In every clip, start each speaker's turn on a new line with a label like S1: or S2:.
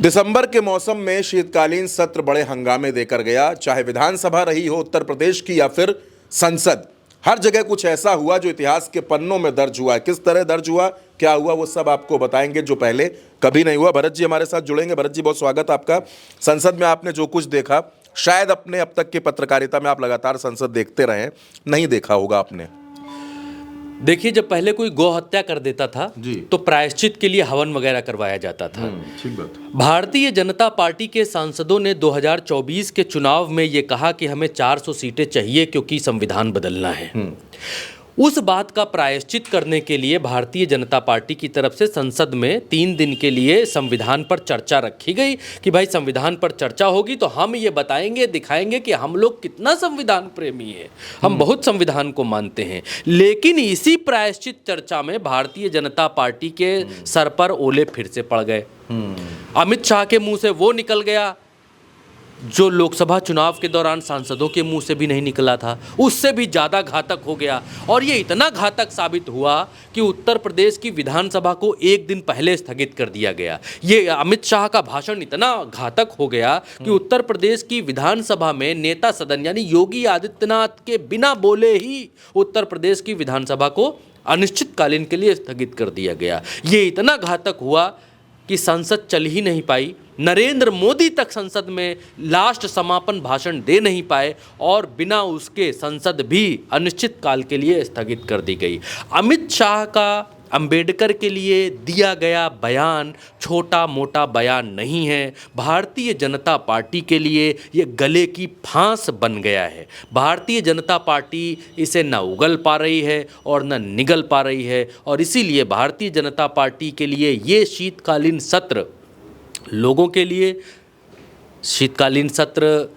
S1: दिसंबर के मौसम में शीतकालीन सत्र बड़े हंगामे देकर गया, चाहे विधानसभा रही हो उत्तर प्रदेश की या फिर संसद। हर जगह कुछ ऐसा हुआ जो इतिहास के पन्नों में दर्ज हुआ है। किस तरह दर्ज हुआ, क्या हुआ, वो सब आपको बताएंगे जो पहले कभी नहीं हुआ। भरत जी हमारे साथ जुड़ेंगे। भरत जी बहुत स्वागत आपका। संसद में आपने जो कुछ देखा, शायद अपने अब तक की पत्रकारिता में आप लगातार संसद देखते रहे, नहीं देखा होगा आपने।
S2: देखिए, जब पहले कोई गौ हत्या कर देता था तो प्रायश्चित के लिए हवन वगैरह करवाया जाता था।
S1: ठीक बात।
S2: भारतीय जनता पार्टी के सांसदों ने 2024 के चुनाव में ये कहा कि हमें 400 सीटें चाहिए क्योंकि संविधान बदलना है। उस बात का प्रायश्चित करने के लिए भारतीय जनता पार्टी की तरफ से संसद में 3 दिन के लिए संविधान पर चर्चा रखी गई कि भाई संविधान पर चर्चा होगी तो हम ये बताएंगे, दिखाएंगे कि हम लोग कितना संविधान प्रेमी है, हम बहुत संविधान को मानते हैं। लेकिन इसी प्रायश्चित चर्चा में भारतीय जनता पार्टी के सर पर ओले फिर से पड़ गए। अमित शाह के मुंह से वो निकल गया जो लोकसभा चुनाव के दौरान सांसदों के मुंह से भी नहीं निकला था, उससे भी ज़्यादा घातक हो गया। और ये इतना घातक साबित हुआ कि उत्तर प्रदेश की विधानसभा को 1 दिन पहले स्थगित कर दिया गया। ये अमित शाह का भाषण इतना घातक हो गया कि उत्तर प्रदेश की विधानसभा में नेता सदन यानी योगी आदित्यनाथ के बिना बोले ही उत्तर प्रदेश की विधानसभा को अनिश्चितकालीन के लिए स्थगित कर दिया गया। ये इतना घातक हुआ कि संसद चल ही नहीं पाई। नरेंद्र मोदी तक संसद में लास्ट समापन भाषण दे नहीं पाए और बिना उसके संसद भी अनिश्चितकाल के लिए स्थगित कर दी गई। अमित शाह का अंबेडकर के लिए दिया गया बयान छोटा मोटा बयान नहीं है। भारतीय जनता पार्टी के लिए ये गले की फांस बन गया है। भारतीय जनता पार्टी इसे न उगल पा रही है और न निगल पा रही है, और इसीलिए भारतीय जनता पार्टी के लिए ये शीतकालीन सत्र लोगों के लिए, शीतकालीन सत्र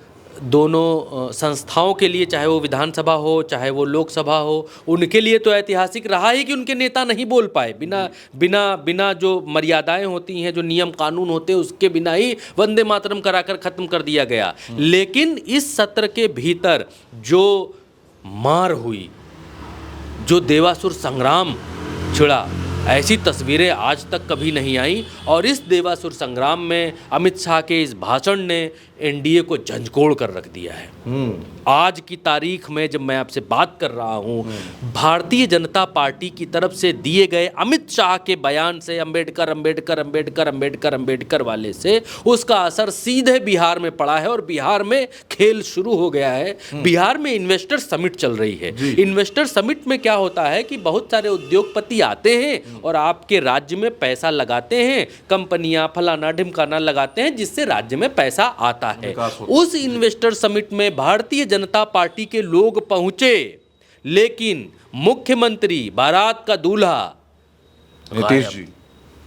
S2: दोनों संस्थाओं के लिए, चाहे वो विधानसभा हो चाहे वो लोकसभा हो, उनके लिए तो ऐतिहासिक रहा ही कि उनके नेता नहीं बोल पाए। बिना जो मर्यादाएं होती हैं, जो नियम कानून होते हैं, उसके बिना ही वंदे मातरम कराकर ख़त्म कर दिया गया। लेकिन इस सत्र के भीतर जो मार हुई, जो देवासुर संग्राम छिड़ा, ऐसी तस्वीरें आज तक कभी नहीं आई। और इस देवासुर संग्राम में अमित शाह के इस भाषण ने एनडीए को झंझोड़ कर रख दिया है। आज की तारीख में जब मैं आपसे बात कर रहा हूं, भारतीय जनता पार्टी की तरफ से दिए गए अमित शाह के बयान से, अंबेडकर अंबेडकर अंबेडकर अंबेडकर अंबेडकर वाले से, उसका असर सीधे बिहार में पड़ा है। और बिहार में खेल शुरू हो गया है। बिहार में इन्वेस्टर समिट चल रही है। इन्वेस्टर समिट में क्या होता है कि बहुत सारे उद्योगपति आते हैं और आपके राज्य में पैसा लगाते हैं, कंपनियां फलाना ढिमकाना लगाते हैं, जिससे राज्य में पैसा आता है। उस इन्वेस्टर समिट में भारतीय जनता पार्टी के लोग पहुंचे, लेकिन मुख्यमंत्री, बारात का दूल्हा
S1: नीतीश जी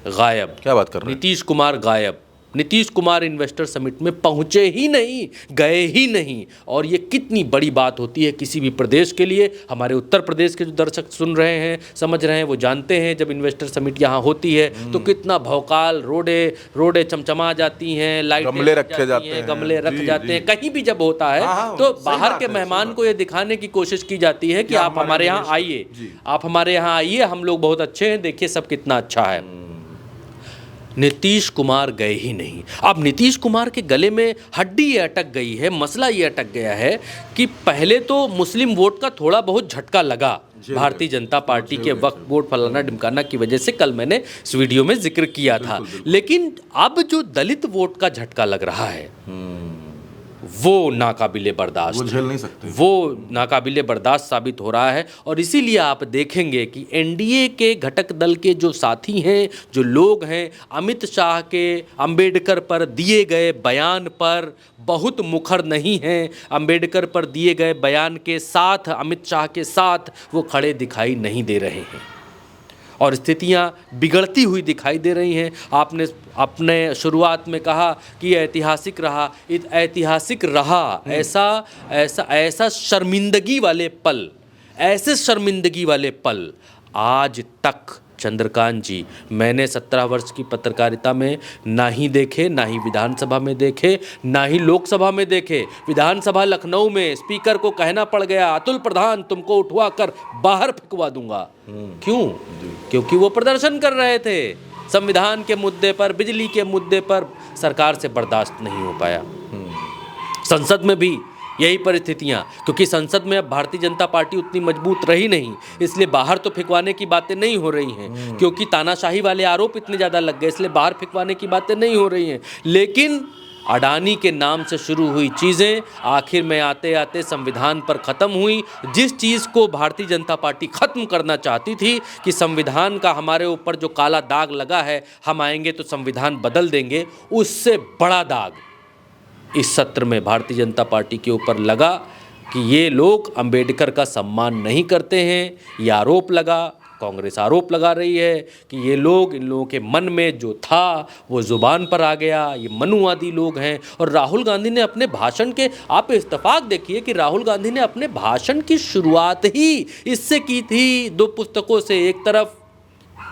S2: गायब।
S1: क्या बात कर रहे हैं?
S2: नीतीश कुमार गायब। नीतीश कुमार इन्वेस्टर समिट में पहुंचे ही नहीं, गए ही नहीं। और ये कितनी बड़ी बात होती है किसी भी प्रदेश के लिए। हमारे उत्तर प्रदेश के जो दर्शक सुन रहे हैं, समझ रहे हैं, वो जानते हैं जब इन्वेस्टर समिट यहाँ होती है तो कितना भौकाल, रोडे चमचमा जाती हैं, लाइटें
S1: गमले रखे जाते हैं,
S2: गमले रख जाते हैं। कहीं भी जब होता है तो बाहर के मेहमान को ये दिखाने की कोशिश की जाती है कि आप हमारे यहाँ आइए, आप हमारे यहाँ आइए, हम लोग बहुत अच्छे हैं, देखिए सब कितना अच्छा है। नीतीश कुमार गए ही नहीं। अब नीतीश कुमार के गले में हड्डी ये अटक गई है, मसला ये अटक गया है कि पहले तो मुस्लिम वोट का थोड़ा बहुत झटका लगा भारतीय जनता पार्टी के वक्फ वोट फलाना ढिमकाना की वजह से, कल मैंने इस वीडियो में जिक्र किया था। लेकिन अब जो दलित वोट का झटका लग रहा है वो नाकाबिले बर्दाश्त,
S1: वो झेल नहीं सकते,
S2: वो नाकाबिले बर्दाश्त साबित हो रहा है। और इसीलिए आप देखेंगे कि एनडीए के घटक दल के जो साथी हैं, जो लोग हैं, अमित शाह के अंबेडकर पर दिए गए बयान पर बहुत मुखर नहीं हैं। अंबेडकर पर दिए गए बयान के साथ, अमित शाह के साथ वो खड़े दिखाई नहीं दे रहे हैं और स्थितियां बिगड़ती हुई दिखाई दे रही हैं। आपने अपने शुरुआत में कहा कि ऐतिहासिक रहा, ऐतिहासिक रहा। ऐसा शर्मिंदगी वाले पल, ऐसे शर्मिंदगी वाले पल आज तक चंद्रकांत जी मैंने 17 वर्ष की पत्रकारिता में ना ही देखे, ना ही विधानसभा में देखे, ना ही लोकसभा में देखे। विधानसभा लखनऊ में स्पीकर को कहना पड़ गया, अतुल प्रधान तुमको उठवा कर बाहर फेंकवा दूंगा। क्यों? क्योंकि वो प्रदर्शन कर रहे थे। संविधान के मुद्दे पर, बिजली के मुद्दे पर सरकार से बर्दाश्त नहीं हो पाया। संसद में भी यही परिस्थितियां, क्योंकि संसद में अब भारतीय जनता पार्टी उतनी मजबूत रही नहीं, इसलिए बाहर तो फेंकवाने की बातें नहीं हो रही हैं, क्योंकि तानाशाही वाले आरोप इतने ज़्यादा लग गए, इसलिए बाहर फेंकवाने की बातें नहीं हो रही हैं। लेकिन अडानी के नाम से शुरू हुई चीज़ें आखिर में आते आते संविधान पर ख़त्म हुई। जिस चीज़ को भारतीय जनता पार्टी ख़त्म करना चाहती थी कि संविधान का हमारे ऊपर जो काला दाग लगा है, हम आएंगे तो संविधान बदल देंगे, उससे बड़ा दाग इस सत्र में भारतीय जनता पार्टी के ऊपर लगा कि ये लोग अंबेडकर का सम्मान नहीं करते हैं। ये आरोप लगा, कांग्रेस आरोप लगा रही है कि ये लोग, इन लोगों के मन में जो था वो ज़ुबान पर आ गया, ये मनुवादी लोग हैं। और राहुल गांधी ने अपने भाषण के, आप इत्तेफाक देखिए कि राहुल गांधी ने अपने भाषण की शुरुआत ही इससे की थी, दो पुस्तकों से, एक तरफ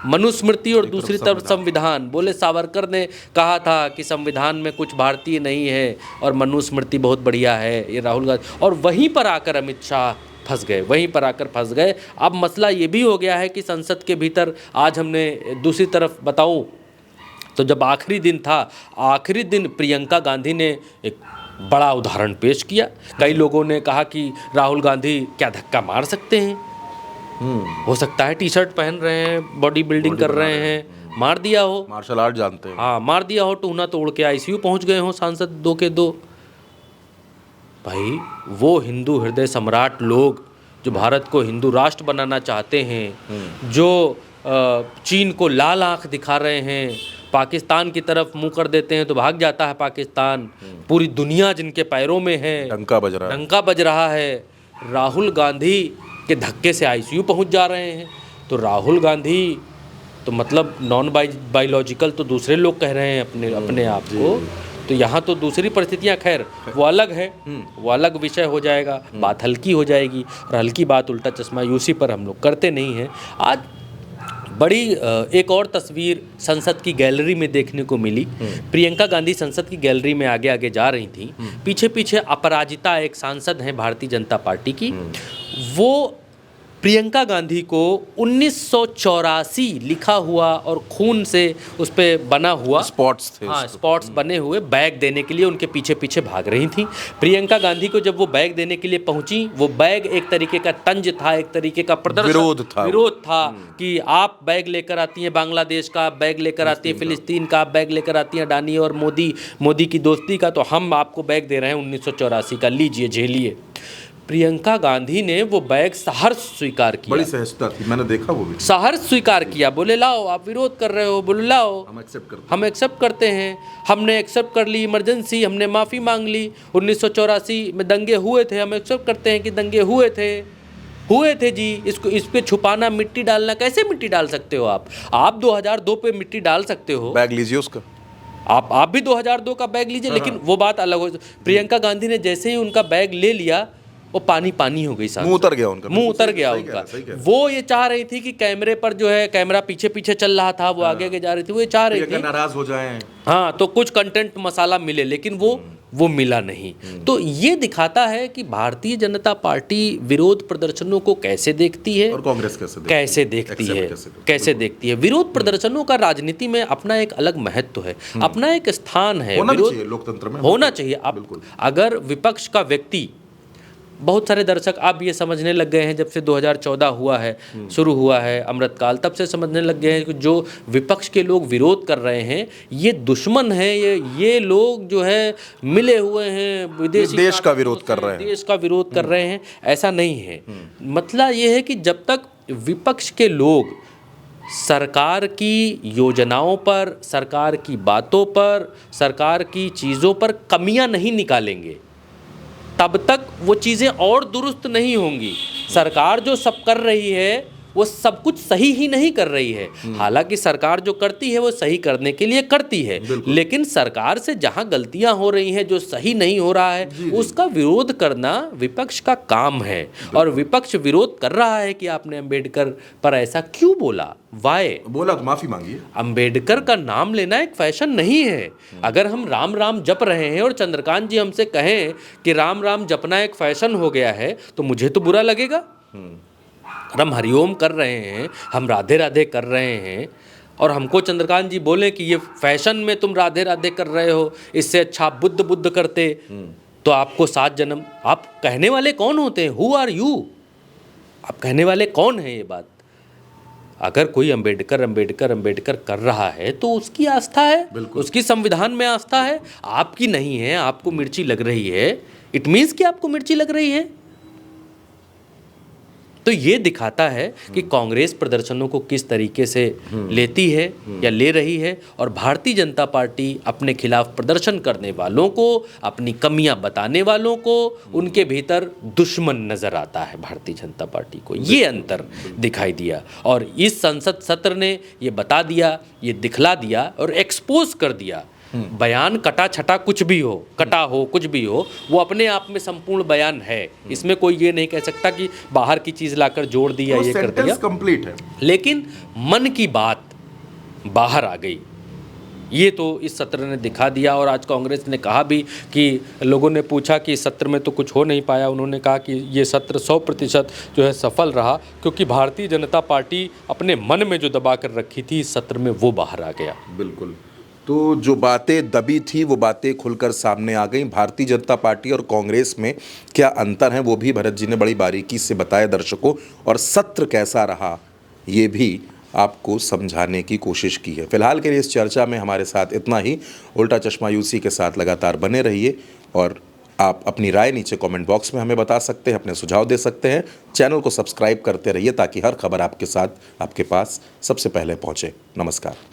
S2: मनुस्मृति और दूसरी तरफ संविधान। बोले सावरकर ने कहा था कि संविधान में कुछ भारतीय नहीं है और मनुस्मृति बहुत बढ़िया है, ये राहुल गांधी, और वहीं पर आकर अमित शाह फंस गए, वहीं पर आकर फंस गए। अब मसला ये भी हो गया है कि संसद के भीतर, आज हमने दूसरी तरफ बताऊं तो जब आखिरी दिन था, आखिरी दिन प्रियंका गांधी ने एक बड़ा उदाहरण पेश किया। कई लोगों ने कहा कि राहुल गांधी क्या धक्का मार सकते हैं, हो सकता है टी शर्ट पहन रहे हैं, बॉडी बिल्डिंग कर रहे हैं, मार दिया हो,
S1: मार्शल आर्ट जानते हैं,
S2: हाँ मार दिया हो, टूना तोड़ के आईसीयू पहुंच गए हो सांसद दो के दो। भाई वो हिंदू हृदय सम्राट लोग जो भारत को हिंदू राष्ट्र बनाना चाहते हैं, जो चीन को लाल आंख दिखा रहे हैं, पाकिस्तान की तरफ मुंह कर देते हैं तो भाग जाता है पाकिस्तान, पूरी दुनिया जिनके पैरों में है, डंका बज रहा है, राहुल गांधी के धक्के से आईसीयू पहुंच जा रहे हैं। तो राहुल गांधी तो मतलब नॉन बायोलॉजिकल तो दूसरे लोग कह रहे हैं अपने आप को, तो यहाँ तो दूसरी परिस्थितियाँ, खैर वो अलग है, वो अलग विषय हो जाएगा, बात हल्की हो जाएगी, और हल्की बात उल्टा चश्मा यूसी पर हम लोग करते नहीं हैं। आज बड़ी एक और तस्वीर संसद की गैलरी में देखने को मिली। प्रियंका गांधी संसद की गैलरी में आगे आगे जा रही थी, पीछे पीछे अपराजिता एक सांसद हैं भारतीय जनता पार्टी की, वो प्रियंका गांधी को 1984 लिखा हुआ और खून से उस पर बना हुआ स्पॉट्स थे, हाँ स्पॉट्स बने हुए बैग देने के लिए उनके पीछे पीछे भाग रही थी। प्रियंका गांधी को जब वो बैग देने के लिए पहुंची, वो बैग एक तरीके का तंज था, एक तरीके का प्रदर्शन, विरोध था कि आप बैग लेकर आती हैं बांग्लादेश का, आप बैग लेकर आती हैं फिलिस्तीन का, आप बैग लेकर आती हैं अडानी और मोदी की दोस्ती का, तो हम आपको बैग दे रहे हैं 1984 का, लीजिए झेलिए। प्रियंका गांधी ने वो बैग सहर्ष स्वीकार किया,
S1: बड़ी सहजता थी, मैंने देखा वो भी,
S2: सहर्ष स्वीकार किया। बोले लाओ, आप विरोध कर रहे हो, बोले लाओ, हम एक्सेप्ट करते हैं। हमने एक्सेप्ट कर ली इमरजेंसी, हमने माफ़ी मांग ली, 1984 में दंगे हुए थे, हम एक्सेप्ट करते हैं कि दंगे हुए थे जी, इसको इस पे छुपाना, मिट्टी डालना, कैसे मिट्टी डाल सकते हो आप 2002 पे मिट्टी डाल सकते हो,
S1: बैग लीजिए उसका,
S2: आप भी 2002 का बैग लीजिए, लेकिन वो बात अलग हो। प्रियंका गांधी ने जैसे ही उनका बैग ले लिया, वो पानी हो गई, मुंह उतर गया उनका। वो ये चाह रही थी कि कैमरे पर जो है, कैमरा पीछे पीछे चल रहा था, वो आगे आगे जा रही थी, वो ये चाह रही थी
S1: नाराज हो जाएं,
S2: हाँ तो कुछ कंटेंट मसाला मिले, लेकिन वो मिला नहीं। तो ये दिखाता है कि भारतीय जनता पार्टी विरोध प्रदर्शनों को कैसे देखती है और कांग्रेस कैसे देखती है। विरोध प्रदर्शनों का राजनीति में अपना एक अलग महत्व है, अपना एक स्थान है, विरोध
S1: लोकतंत्र में
S2: होना चाहिए। अगर विपक्ष का व्यक्ति, बहुत सारे दर्शक अब ये समझने लग गए हैं, जब से 2014 हुआ है, शुरू हुआ है अमृतकाल, तब से समझने लग गए हैं कि जो विपक्ष के लोग विरोध कर रहे हैं ये दुश्मन है, ये लोग जो है मिले हुए हैं, विदेशी
S1: देश का विरोध कर रहे हैं,
S2: ऐसा नहीं है। मतलब ये है कि जब तक विपक्ष के लोग सरकार की योजनाओं पर, सरकार की बातों पर, सरकार की चीज़ों पर कमियां नहीं निकालेंगे, तब तक वो चीज़ें और दुरुस्त नहीं होंगी। सरकार जो सब कर रही है वो सब कुछ सही ही नहीं कर रही है। हालांकि सरकार जो करती है वो सही करने के लिए करती है, लेकिन सरकार से जहां गलतियां हो रही हैं, जो सही नहीं हो रहा है, उसका विरोध करना विपक्ष का काम है। और विपक्ष विरोध कर रहा है कि आपने अंबेडकर पर ऐसा क्यों बोला, वाय
S1: बोला तो माफी मांगिए।
S2: अंबेडकर का नाम लेना एक फैशन नहीं है। अगर हम राम राम जप रहे हैं और चंद्रकांत जी हमसे कहें कि राम राम जपना एक फैशन हो गया है, तो मुझे तो बुरा लगेगा। हम हरिओम कर रहे हैं, हम राधे राधे कर रहे हैं, और हमको चंद्रकांत जी बोले कि ये फैशन में तुम राधे राधे कर रहे हो, इससे अच्छा आप बुद्ध बुद्ध करते तो आपको 7 जन्म। आप कहने वाले कौन होते हैं? Who are you? आप कहने वाले कौन है? ये बात अगर कोई अंबेडकर अंबेडकर अंबेडकर कर रहा है तो उसकी आस्था है, उसकी संविधान में आस्था है, आपकी नहीं है। आपको मिर्ची लग रही है, इट मीन्स कि आपको मिर्ची लग रही है। तो ये दिखाता है कि कांग्रेस प्रदर्शनों को किस तरीके से लेती है या ले रही है, और भारतीय जनता पार्टी अपने खिलाफ प्रदर्शन करने वालों को, अपनी कमियां बताने वालों को, उनके भीतर दुश्मन नजर आता है भारतीय जनता पार्टी को। ये अंतर दिखाई दिया और इस संसद सत्र ने ये बता दिया, ये दिखला दिया और एक्सपोज कर दिया। बयान कटा छटा कुछ भी हो, कटा हो कुछ भी हो, वो अपने आप में संपूर्ण बयान है। इसमें कोई ये नहीं कह सकता कि बाहर की चीज लाकर जोड़ दिया, ये कर दिया,
S1: कंप्लीट है।
S2: लेकिन मन की बात बाहर आ गई। ये तो इस सत्र ने दिखा दिया। और आज कांग्रेस ने कहा भी कि लोगों ने पूछा कि इस सत्र में तो कुछ हो नहीं पाया, उन्होंने कहा कि ये सत्र 100% जो है सफल रहा, क्योंकि भारतीय जनता पार्टी अपने मन में जो दबा कर रखी थी इस सत्र में वो बाहर आ गया।
S1: बिल्कुल। तो जो बातें दबी थी वो बातें खुलकर सामने आ गई। भारतीय जनता पार्टी और कांग्रेस में क्या अंतर है वो भी भरत जी ने बड़ी बारीकी से बताया दर्शकों, और सत्र कैसा रहा ये भी आपको समझाने की कोशिश की है। फिलहाल के लिए इस चर्चा में हमारे साथ इतना ही। उल्टा चश्मा यूसी के साथ लगातार बने रहिए और आप अपनी राय नीचे कमेंट बॉक्स में हमें बता सकते हैं, अपने सुझाव दे सकते हैं। चैनल को सब्सक्राइब करते रहिए ताकि हर खबर आपके साथ, आपके पास सबसे पहले पहुंचे। नमस्कार।